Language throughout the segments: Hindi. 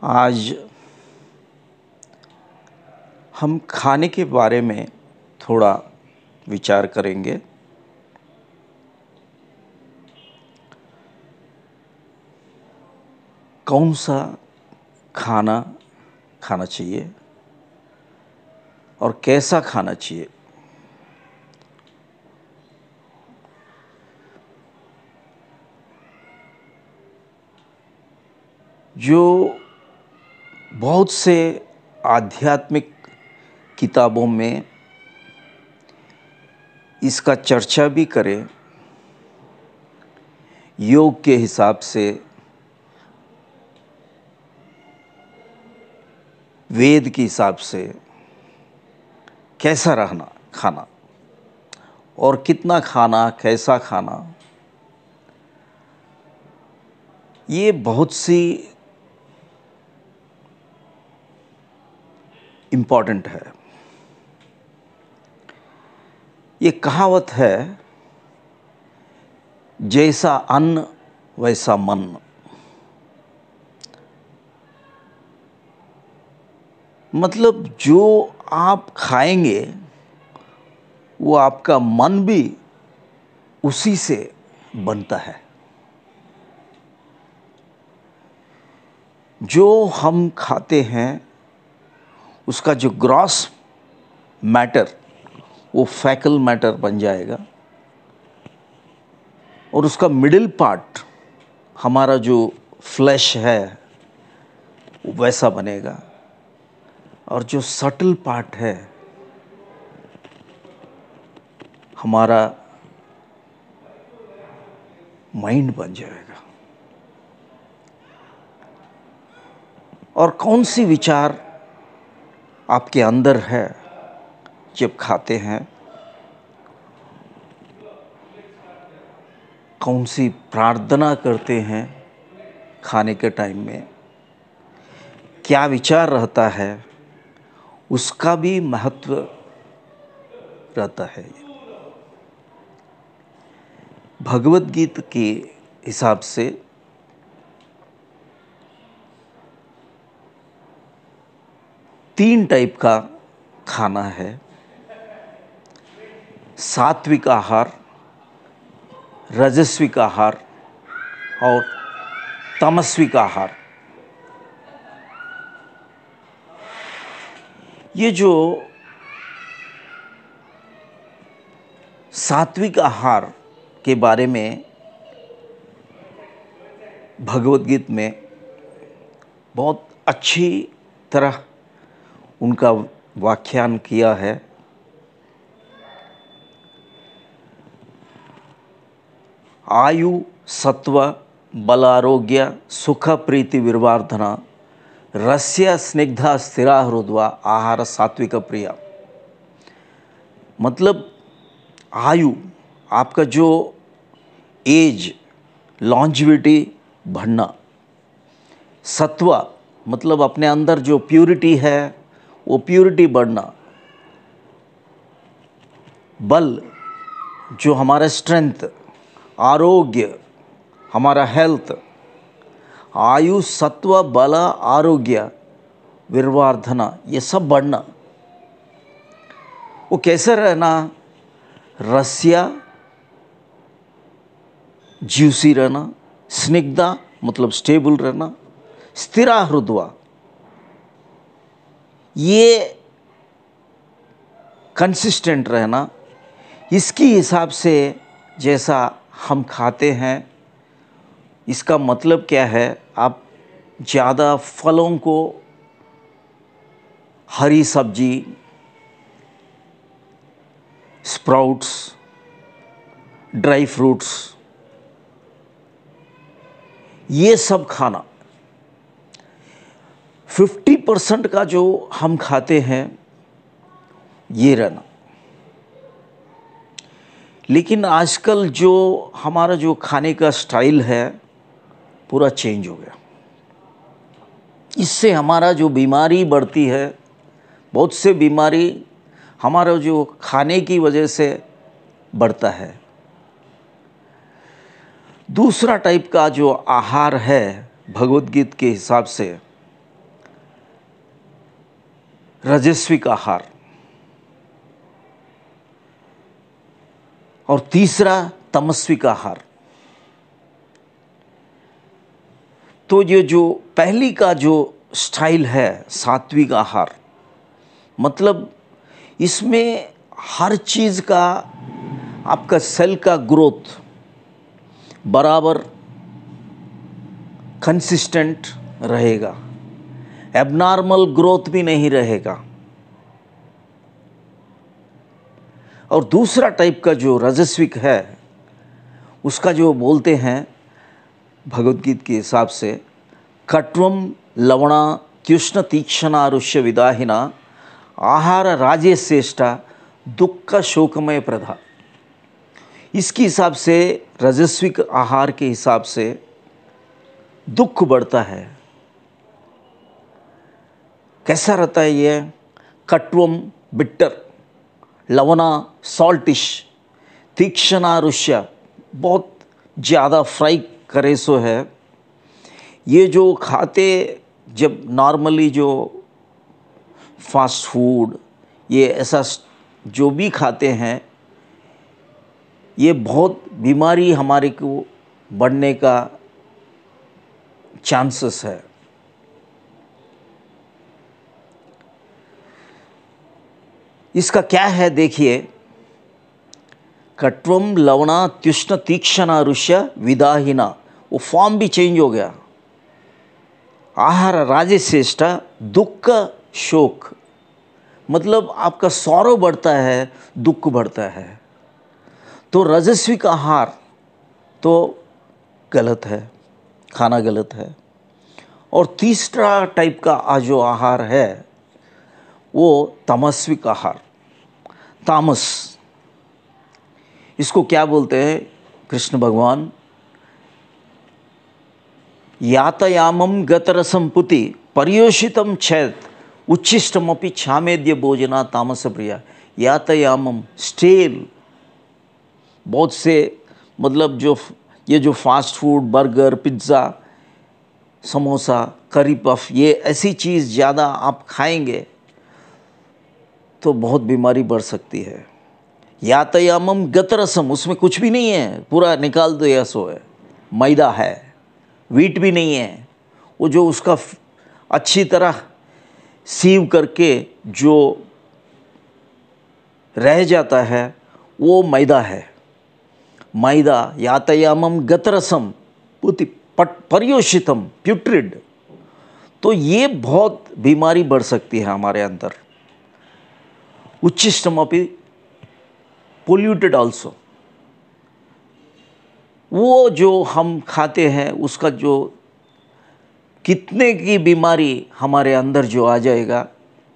आज हम खाने के बारे में थोड़ा विचार करेंगे। कौन सा खाना खाना चाहिए और कैसा खाना चाहिए। जो बहुत से आध्यात्मिक किताबों में इसका चर्चा भी करें, योग के हिसाब से, वेद के हिसाब से कैसा रहना खाना और कितना खाना, कैसा खाना, ये बहुत सी इम्पॉर्टेंट है। ये कहावत है, जैसा अन्न वैसा मन। मतलब जो आप खाएंगे वो आपका मन भी उसी से बनता है। जो हम खाते हैं उसका जो ग्रॉस मैटर वो फैकल मैटर बन जाएगा और उसका मिडिल पार्ट हमारा जो फ्लैश है वो वैसा बनेगा और जो सटल पार्ट है हमारा माइंड बन जाएगा। और कौन सी विचार आपके अंदर है जब खाते हैं, कौन सी प्रार्थना करते हैं खाने के टाइम में, क्या विचार रहता है, उसका भी महत्व रहता है। भगवद गीता के हिसाब से तीन टाइप का खाना है। सात्विक आहार, रजस्विक आहार और तमस्विक आहार। ये जो सात्विक आहार के बारे में भगवद गीता में बहुत अच्छी तरह उनका व्याख्यान किया है। आयु, सत्व, बलारोग्य, सुख, प्रीति, विर्वर्धना, रस्य, स्निग्धा, स्थिरा, हृद्वा, आहार, सात्विक, प्रिया। मतलब आयु, आपका जो एज, लॉन्जिविटी बढ़ना। सत्व मतलब अपने अंदर जो प्यूरिटी है वो प्यूरिटी बढ़ना। बल जो हमारा स्ट्रेंथ, आरोग्य हमारा हेल्थ। आयु, सत्व, बल, आरोग्य, विर्वर्धना, ये सब बढ़ना। वो कैसे रहना? रस्या ज्यूसी रहना, स्निग्धा मतलब स्टेबल रहना, स्थिरा हृद्वा ये कंसिस्टेंट रहना। इसके हिसाब से जैसा हम खाते हैं, इसका मतलब क्या है? आप ज़्यादा फलों को, हरी सब्जी, स्प्राउट्स, ड्राई फ्रूट्स, ये सब खाना। 50% का जो हम खाते हैं ये रहना। लेकिन आजकल जो हमारा जो खाने का स्टाइल है पूरा चेंज हो गया। इससे हमारा जो बीमारी बढ़ती है, बहुत से बीमारी हमारा जो खाने की वजह से बढ़ता है। दूसरा टाइप का जो आहार है भगवद गीता के हिसाब से, रजस्विक आहार, और तीसरा तमस्विक आहार। तो ये जो पहली का जो स्टाइल है सात्विक आहार, मतलब इसमें हर चीज़ का आपका सेल का ग्रोथ बराबर कंसिस्टेंट रहेगा, एबनॉर्मल ग्रोथ भी नहीं रहेगा। और दूसरा टाइप का जो रजस्विक है उसका जो बोलते हैं भगवद गीता के हिसाब से कट्वम लवणा त्युष्ण तीक्ष्णारुष्य विदाहिना आहार राजे श्रेष्ठा दुख शोकमय प्रधा। इसके हिसाब से रजस्विक आहार के हिसाब से दुख बढ़ता है। कैसा रहता है ये? कट्वम बिटर, लवणा सॉल्टिश, तीक्ष्णारुष्य बहुत ज़्यादा फ्राई करे सो है। ये जो खाते जब नॉर्मली जो फास्ट फूड ये ऐसा जो भी खाते हैं, ये बहुत बीमारी हमारे को बढ़ने का चांसेस है। इसका क्या है देखिए, कट्वम लवणा त्युष्ण तीक्ष्णारुष्य विदाहिना, वो फॉर्म भी चेंज हो गया। आहार राजश्रेष्ठ दुख शोक, मतलब आपका सौरव बढ़ता है, दुख बढ़ता है। तो रजस्विक आहार तो गलत है, खाना गलत है। और तीसरा टाइप का जो आहार है वो तमस्विक आहार, तामस। इसको क्या बोलते हैं कृष्ण भगवान? यातयामम गतरसम पुति पर्योषितम छेद उच्छिष्टमपि छामेद्य भोजना तामस प्रिया। यातयामम स्टेल, बहुत से मतलब जो ये जो fast food burger pizza samosa करी पफ ये ऐसी चीज़ ज़्यादा आप खाएंगे तो बहुत बीमारी बढ़ सकती है। यातयामम गतरसम, उसमें कुछ भी नहीं है, पूरा निकाल दो, यह सो है, मैदा है, वीट भी नहीं है। वो जो उसका अच्छी तरह सीव करके जो रह जाता है वो मैदा है। मैदा यातयामम गतरसम पुति पर्योषितम प्यूट्रिड। तो ये बहुत बीमारी बढ़ सकती है हमारे अंदर। उच्छिष्टम अपि पोल्यूटेड ऑल्सो, वो जो हम खाते हैं उसका जो कितने की बीमारी हमारे अंदर जो आ जाएगा,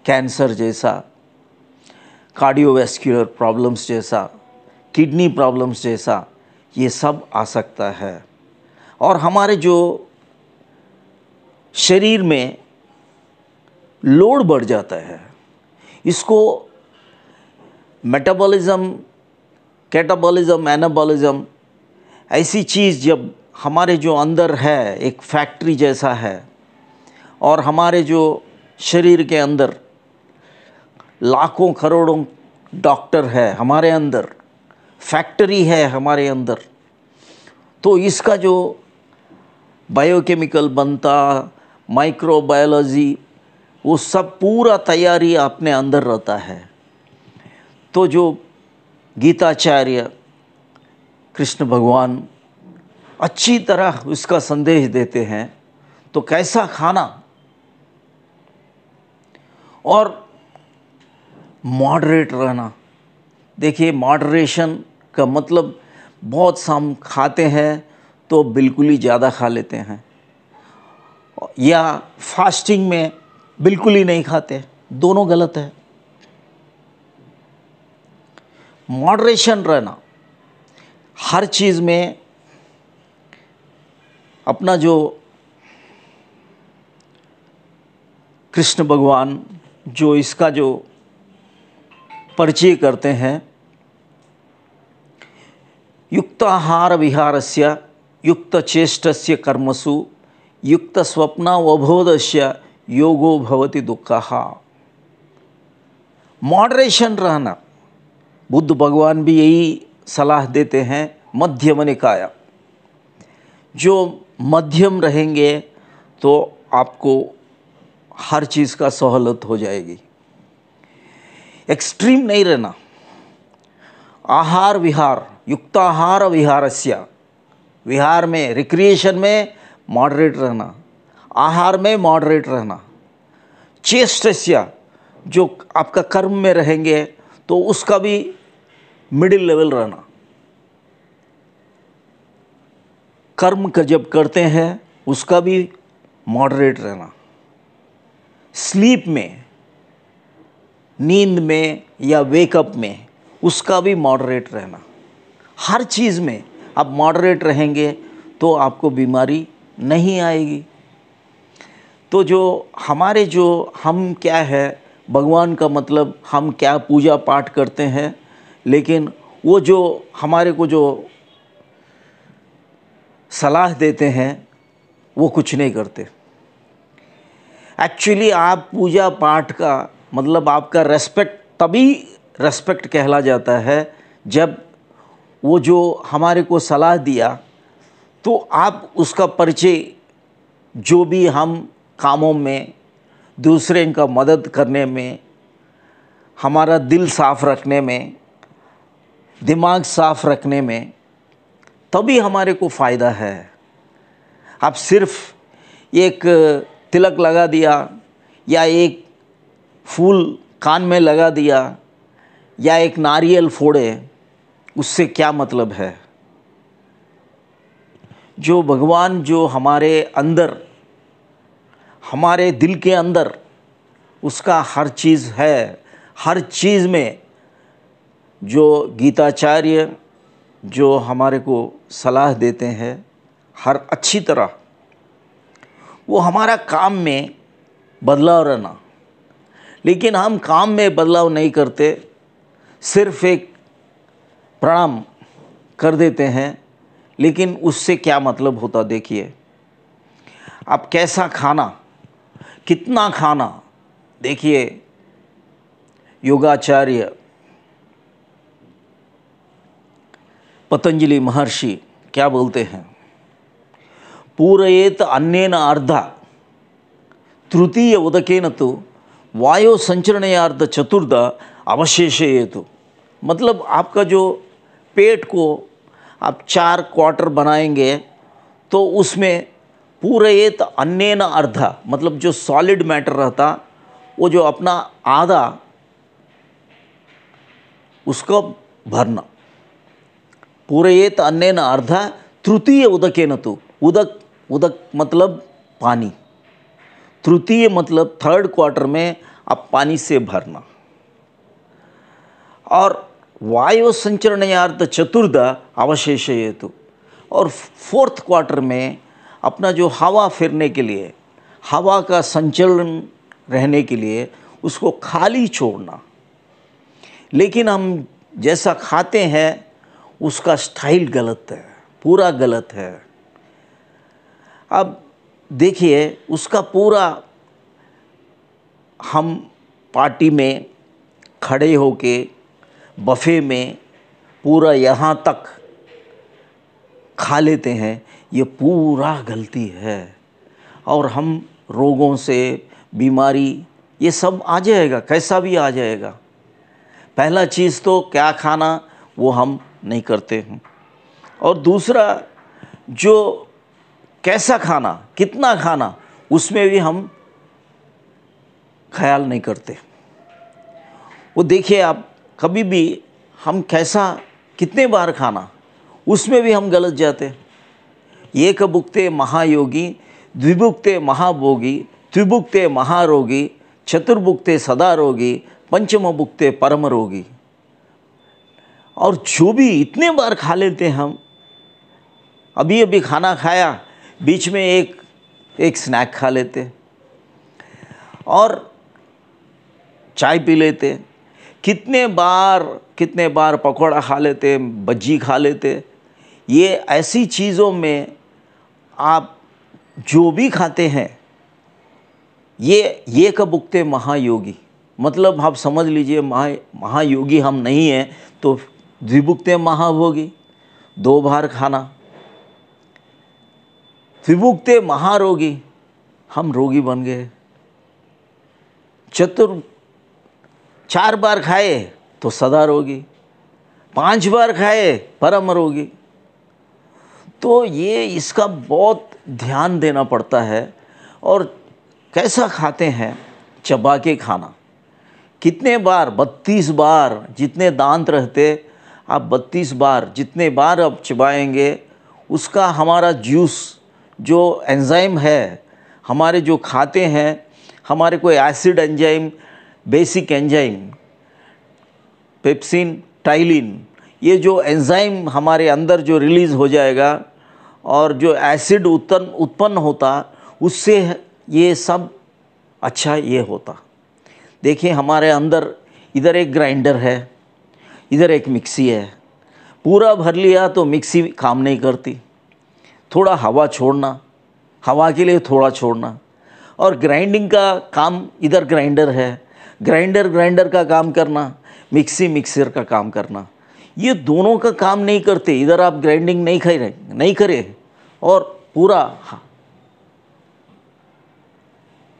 कैंसर जैसा, कार्डियोवैस्कुलर प्रॉब्लम्स जैसा, किडनी प्रॉब्लम्स जैसा, ये सब आ सकता है। और हमारे जो शरीर में लोड बढ़ जाता है, इसको मेटाबॉलिज्म, कैटाबॉलिज्म, एनाबॉलिज्म, ऐसी चीज़ जब हमारे जो अंदर है एक फैक्ट्री जैसा है, और हमारे जो शरीर के अंदर लाखों करोड़ों डॉक्टर है, हमारे अंदर फैक्ट्री है हमारे अंदर, तो इसका जो बायोकेमिकल बनता, माइक्रोबायोलॉजी, वो सब पूरा तैयारी अपने अंदर रहता है। तो जो गीताचार्य कृष्ण भगवान अच्छी तरह उसका संदेश देते हैं, तो कैसा खाना और मॉडरेट रहना। देखिए मॉडरेशन का मतलब बहुत से हम खाते हैं तो बिल्कुल ही ज़्यादा खा लेते हैं, या फास्टिंग में बिल्कुल ही नहीं खाते, दोनों गलत है। मॉडरेशन रहना हर चीज़ में। अपना जो कृष्ण भगवान जो इसका जो परिचय करते हैं, युक्ताहार विहारस्य युक्त चेष्टस्य कर्मसु युक्त स्वप्नावबोधस्य योगो भवति दुःखः। मॉडरेशन रहना, बुद्ध भगवान भी यही सलाह देते हैं, मध्यम निकाय। जो मध्यम रहेंगे तो आपको हर चीज़ का सहूलत हो जाएगी। एक्सट्रीम नहीं रहना। आहार विहार, युक्ताहार विहारस्य, विहार में, रिक्रिएशन में मॉडरेट रहना, आहार में मॉडरेट रहना। चेष्टस्य, जो आपका कर्म में रहेंगे तो उसका भी मिडिल लेवल रहना। कर्म का जब करते हैं उसका भी मॉडरेट रहना। स्लीप में, नींद में या वेकअप में, उसका भी मॉडरेट रहना। हर चीज़ में आप मॉडरेट रहेंगे तो आपको बीमारी नहीं आएगी। तो जो हम क्या है, भगवान का मतलब हम क्या पूजा पाठ करते हैं, लेकिन वो जो हमारे को जो सलाह देते हैं वो कुछ नहीं करते। एक्चुअली आप पूजा पाठ का मतलब आपका रेस्पेक्ट तभी रेस्पेक्ट कहला जाता है जब वो जो हमारे को सलाह दिया तो आप उसका परिचय, जो भी हम कामों में, दूसरे का मदद करने में, हमारा दिल साफ़ रखने में, दिमाग साफ़ रखने में, तभी हमारे को फ़ायदा है। आप सिर्फ एक तिलक लगा दिया या एक फूल कान में लगा दिया या एक नारियल फोड़े, उससे क्या मतलब है? जो भगवान जो हमारे अंदर, हमारे दिल के अंदर, उसका हर चीज़ है। हर चीज़ में जो गीताचार्य जो हमारे को सलाह देते हैं, हर अच्छी तरह वो हमारा काम में बदलाव रहना। लेकिन हम काम में बदलाव नहीं करते, सिर्फ एक प्रणाम कर देते हैं। लेकिन उससे क्या मतलब होता, देखिए आप कैसा खाना, कितना खाना। देखिए योगाचार्य पतंजलि महर्षि क्या बोलते हैं, पूरयेत अन्नेन अर्धा तृतीय उदकेन तो वायु संचरणयार्ध चतुर्थ अवशेषयेतु। मतलब आपका जो पेट को आप 4 क्वार्टर बनाएंगे तो उसमें पूरयेत अन्नेन अर्धा, मतलब जो सॉलिड मैटर रहता वो जो अपना आधा उसको भरना। पूरयेत अन्नेन अर्धा तृतीय उदकेन तो, उदक उदक मतलब पानी, तृतीय मतलब 3rd क्वार्टर में आप पानी से भरना। और वायु संचरणयार्थ चतुर्थ अवशेषयेतु, और 4th क्वार्टर में अपना जो हवा फिरने के लिए, हवा का संचलन रहने के लिए उसको खाली छोड़ना। लेकिन हम जैसा खाते हैं उसका स्टाइल गलत है, पूरा गलत है। अब देखिए उसका पूरा, हम पार्टी में खड़े होके बफे में पूरा यहाँ तक खा लेते हैं, ये पूरा गलती है। और हम रोगों से, बीमारी, ये सब आ जाएगा, कैसा भी आ जाएगा। पहला चीज़ तो क्या खाना वो हम नहीं करते हैं, और दूसरा जो कैसा खाना, कितना खाना, उसमें भी हम ख्याल नहीं करते। वो देखिए आप कभी भी हम कैसा, कितने बार खाना, उसमें भी हम गलत जाते। एक भुक्ते महायोगी, द्विभुक्ते महाभोगी, त्रिभुक्ते महारोगी, चतुर्भुक्ते सदा रोगी, पंचम भुक्ते परम रोगी। और जो भी इतने बार खा लेते हम, अभी अभी खाना खाया, बीच में एक स्नैक खा लेते और चाय पी लेते, कितने बार पकौड़ा खा लेते, बज्जी खा लेते। ये ऐसी चीज़ों में आप जो भी खाते हैं, ये कबुक्ते महायोगी, मतलब आप समझ लीजिए महायोगी हम नहीं हैं तो द्विभुक्ते महाभोगी, 2 बार खाना। त्रिभुक्ते महारोगी, हम रोगी बन गए। 4 बार खाए तो सदा रोगी, 5 बार खाए परम रोगी। तो ये इसका बहुत ध्यान देना पड़ता है। और कैसा खाते हैं, चबा के खाना। कितने बार, 32 बार, जितने दांत रहते आप 32 बार, जितने बार आप चबाएंगे उसका हमारा जूस जो एंजाइम है, हमारे जो खाते हैं, हमारे कोई acid enzyme, basic enzyme, pepsin, ptyalin, ये जो एंजाइम हमारे अंदर जो रिलीज़ हो जाएगा और जो एसिड उत्पन्न होता, उससे ये सब अच्छा ये होता। देखिए हमारे अंदर इधर एक ग्राइंडर है, इधर एक मिक्सी है। पूरा भर लिया तो मिक्सी काम नहीं करती, थोड़ा हवा छोड़ना, हवा के लिए थोड़ा छोड़ना। और ग्राइंडिंग का काम, इधर ग्राइंडर है, ग्राइंडर का काम करना, मिक्सी मिक्सर का काम करना। ये दोनों का काम नहीं करते। इधर आप ग्राइंडिंग नहीं करे और पूरा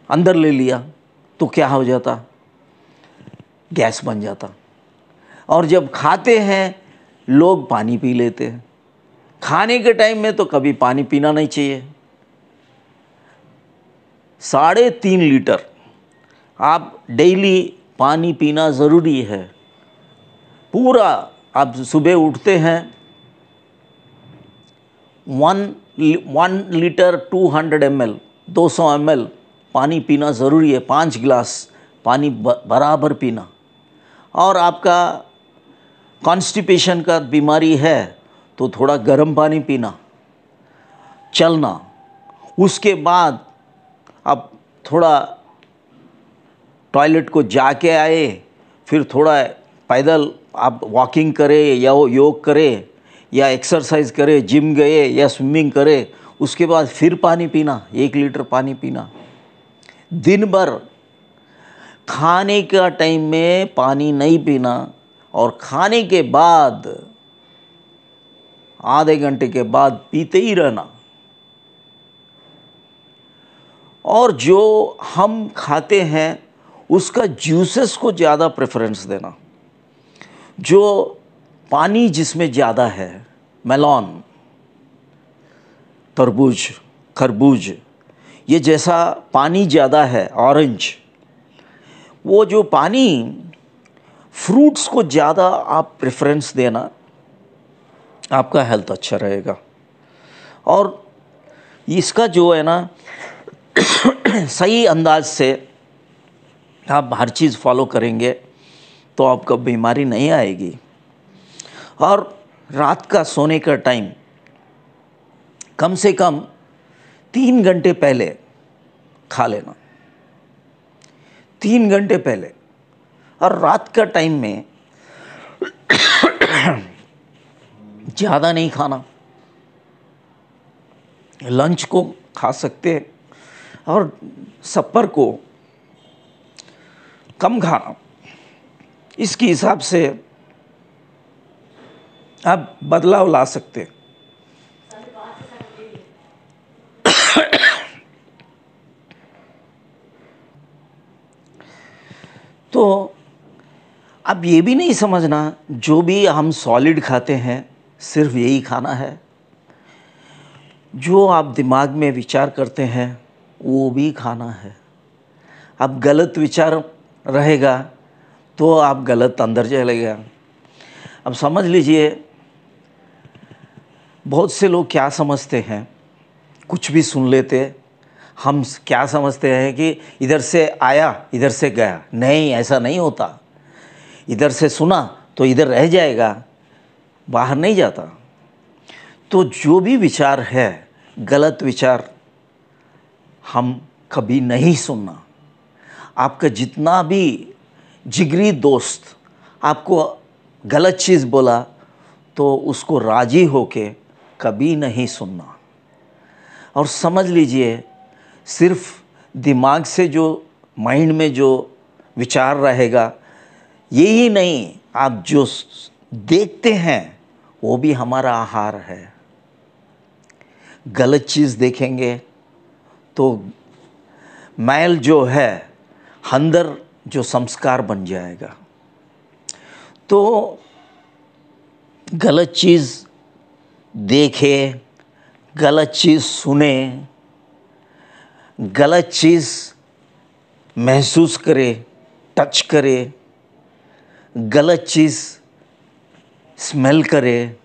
अंदर ले लिया तो क्या हो जाता, गैस बन जाता। और जब खाते हैं लोग पानी पी लेते हैं। खाने के टाइम में तो कभी पानी पीना नहीं चाहिए। 3.5 लीटर आप डेली पानी पीना ज़रूरी है। पूरा आप सुबह उठते हैं 1 लीटर 200 ml 200 ml पानी पीना ज़रूरी है। 5 गिलास पानी बराबर पीना। और आपका कॉन्स्टिपेशन का बीमारी है तो थोड़ा गर्म पानी पीना, चलना। उसके बाद आप थोड़ा टॉयलेट को जाके आए, फिर थोड़ा पैदल आप वॉकिंग करें या योग करें या एक्सरसाइज करें, जिम गए या स्विमिंग करें, उसके बाद फिर पानी पीना, 1 लीटर पानी पीना। दिन भर खाने का टाइम में पानी नहीं पीना और खाने के बाद आधे घंटे के बाद पीते ही रहना। और जो हम खाते हैं उसका जूसेस को ज़्यादा प्रेफरेंस देना। जो पानी जिसमें ज़्यादा है, मेलॉन, तरबूज, खरबूज, ये जैसा पानी ज़्यादा है, ऑरेंज, वो जो पानी, फ्रूट्स को ज़्यादा आप प्रेफरेंस देना, आपका हेल्थ अच्छा रहेगा। और इसका जो है ना सही अंदाज से आप हर चीज़ फॉलो करेंगे तो आपको बीमारी नहीं आएगी। और रात का सोने का टाइम कम से कम 3 घंटे पहले खा लेना, 3 घंटे पहले। और रात का टाइम में ज़्यादा नहीं खाना, लंच को खा सकते हैं और सपर को कम खाना। इसके हिसाब से आप बदलाव ला सकते हैं। तो अब ये भी नहीं समझना जो भी हम सॉलिड खाते हैं सिर्फ यही खाना है। जो आप दिमाग में विचार करते हैं वो भी खाना है। अब गलत विचार रहेगा तो आप गलत अंदर चलेगा। अब समझ लीजिए, बहुत से लोग क्या समझते हैं, कुछ भी सुन लेते, हम क्या समझते हैं कि इधर से आया इधर से गया। नहीं, ऐसा नहीं होता। इधर से सुना तो इधर रह जाएगा, बाहर नहीं जाता। तो जो भी विचार है, गलत विचार हम कभी नहीं सुनना। आपका जितना भी जिगरी दोस्त आपको गलत चीज़ बोला तो उसको राजी होके कभी नहीं सुनना। और समझ लीजिए, सिर्फ दिमाग से जो, माइंड में जो विचार रहेगा। यही नहीं, आप जो देखते हैं वो भी हमारा आहार है। गलत चीज़ देखेंगे तो मैल जो है अंदर जो संस्कार बन जाएगा। तो गलत चीज़ देखे, गलत चीज़ सुने, गलत चीज़ महसूस करे, टच करे, गलत चीज़ स्मेल करे,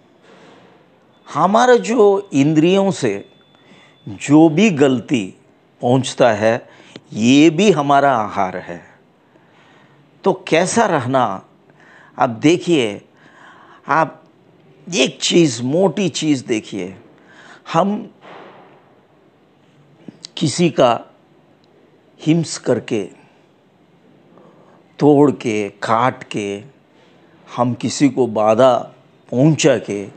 हमारा जो इंद्रियों से जो भी गलती पहुंचता है ये भी हमारा आहार है। तो कैसा रहना, आप देखिए, आप एक चीज़, मोटी चीज़ देखिए, हम किसी का हिंस करके, तोड़ के, काट के, हम किसी को बाधा पहुंचा के,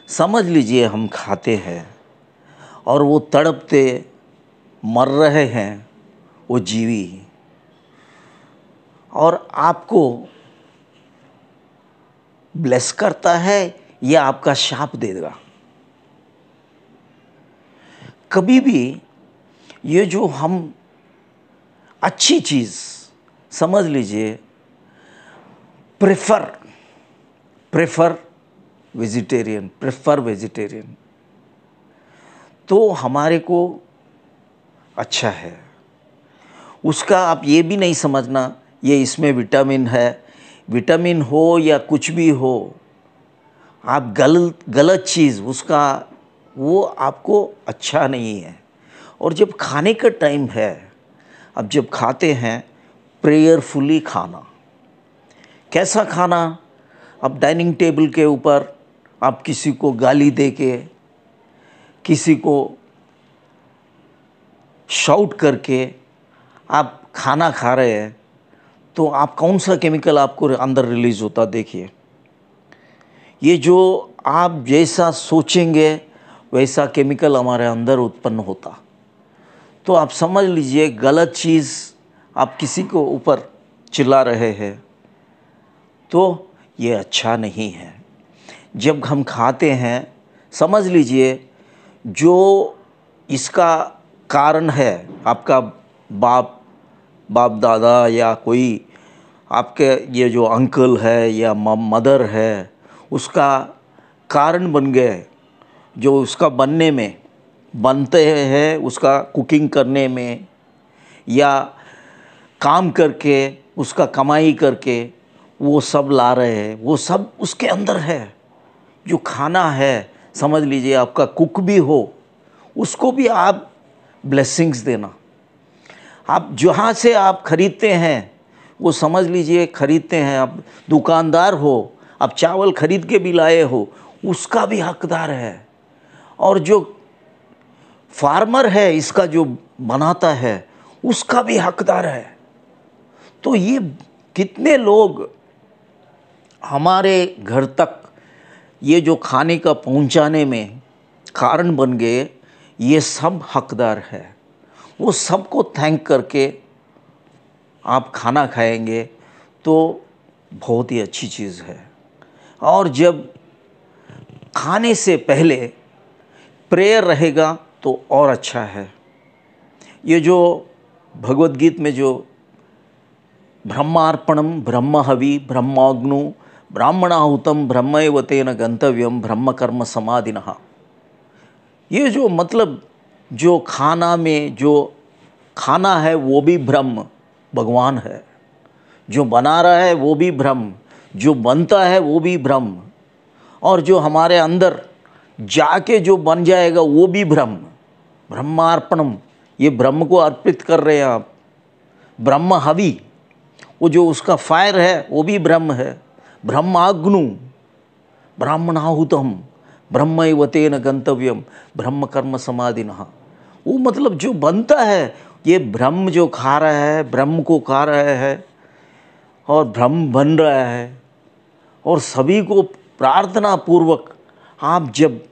समझ लीजिए हम खाते हैं और वो तड़पते मर रहे हैं, वो जीवी, और आपको ब्लेस करता है या आपका शाप देगा। कभी भी ये जो हम अच्छी चीज़, समझ लीजिए, प्रेफर वेजिटेरियन, तो हमारे को अच्छा है। उसका आप ये भी नहीं समझना ये इसमें विटामिन है, विटामिन हो या कुछ भी हो, आप गलत चीज़ उसका, वो आपको अच्छा नहीं है। और जब खाने का टाइम है, अब जब खाते हैं प्रेयरफुली खाना। कैसा खाना? अब डाइनिंग टेबल के ऊपर आप किसी को गाली दे के, किसी को शाउट करके आप खाना खा रहे हैं, तो आप कौन सा केमिकल आपको अंदर रिलीज होता देखिए। ये जो आप जैसा सोचेंगे वैसा केमिकल हमारे अंदर उत्पन्न होता। तो आप समझ लीजिए गलत चीज़ आप किसी को ऊपर चिल्ला रहे हैं तो ये अच्छा नहीं है। जब हम खाते हैं, समझ लीजिए जो इसका कारण है, आपका बाप दादा या कोई आपके ये जो अंकल है या मदर है, उसका कारण बन गए, जो उसका बनते हैं, उसका कुकिंग करने में या काम करके, उसका कमाई करके वो सब ला रहे हैं, वो सब उसके अंदर है। जो खाना है, समझ लीजिए आपका कुक भी हो, उसको भी आप ब्लेसिंग्स देना। आप जहाँ से आप खरीदते हैं, वो समझ लीजिए खरीदते हैं, आप दुकानदार हो, आप चावल खरीद के भी लाए हो, उसका भी हकदार है। और जो फार्मर है, इसका जो बनाता है, उसका भी हकदार है। तो ये कितने लोग हमारे घर तक ये जो खाने का पहुंचाने में कारण बन गए, ये सब हकदार है। वो सबको थैंक करके आप खाना खाएंगे तो बहुत ही अच्छी चीज़ है। और जब खाने से पहले प्रेयर रहेगा तो और अच्छा है। ये जो भगवद गीता में जो ब्रह्मार्पणम ब्रह्महवि ब्रह्माग्नु ब्राह्मणाहुतम ब्रह्मैव तेन गंतव्यम ब्रह्म कर्म समाधिनः, ये जो मतलब जो खाना में जो खाना है वो भी ब्रह्म भगवान है, जो बना रहा है वो भी ब्रह्म, जो बनता है वो भी ब्रह्म, और जो हमारे अंदर जाके जो बन जाएगा वो भी ब्रह्म। ब्रह्मार्पणम, ये ब्रह्म को अर्पित कर रहे हैं आप। ब्रह्म हवि, वो जो उसका फायर है वो भी ब्रह्म है। ब्रह्माग्नु ब्राह्मणाहुतम ब्रह्मैव तेन गंतव्यम ब्रह्म कर्म समाधिनः, वो मतलब जो बनता है ये ब्रह्म जो खा रहा है, ब्रह्म को खा रहा है और ब्रह्म बन रहा है। और सभी को प्रार्थना पूर्वक आप जब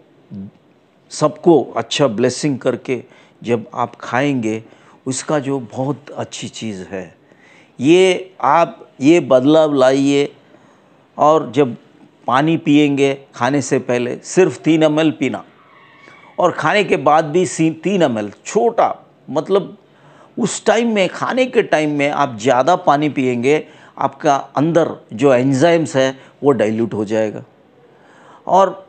सबको अच्छा ब्लेसिंग करके जब आप खाएंगे, उसका जो बहुत अच्छी चीज़ है। ये आप ये बदलाव लाइए। और जब पानी पिएंगे खाने से पहले सिर्फ 3 ml पीना, और खाने के बाद भी 3 ml, छोटा, मतलब उस टाइम में, खाने के टाइम में आप ज़्यादा पानी पिएंगे, आपका अंदर जो एंजाइम्स है वो डाइल्यूट हो जाएगा। और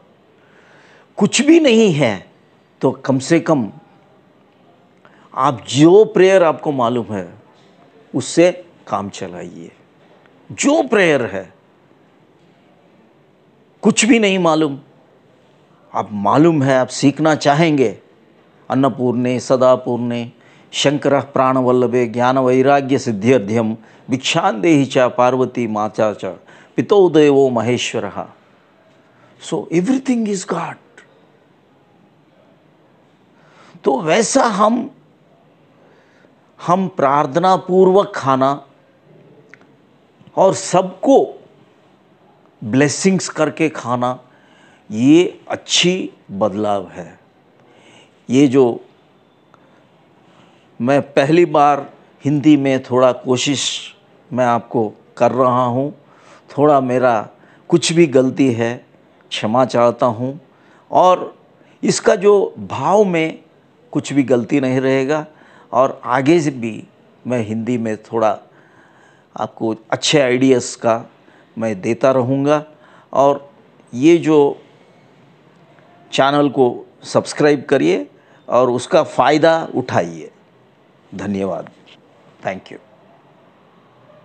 कुछ भी नहीं है तो कम से कम आप जो प्रेयर आपको मालूम है उससे काम चलाइए। जो प्रेयर है, कुछ भी नहीं मालूम, आप मालूम है, आप सीखना चाहेंगे, अन्नपूर्णे सदापूर्णे शंकर प्राणवल्लभे ज्ञान वैराग्य सिद्ध्यर्थ्यम भिक्षांदेहि च पार्वती माता च पितो देवो महेश्वरः। So everything is God. तो वैसा हम प्रार्थना पूर्वक खाना और सबको ब्लेसिंग्स करके खाना, ये अच्छी बदलाव है। ये जो मैं पहली बार हिंदी में थोड़ा कोशिश मैं आपको कर रहा हूँ, थोड़ा मेरा कुछ भी गलती है क्षमा चाहता हूँ। और इसका जो भाव में कुछ भी गलती नहीं रहेगा, और आगे से भी मैं हिंदी में थोड़ा आपको अच्छे आइडियाज़ का मैं देता रहूँगा। और ये जो चैनल को सब्सक्राइब करिए और उसका फ़ायदा उठाइए। धन्यवाद। Thank you.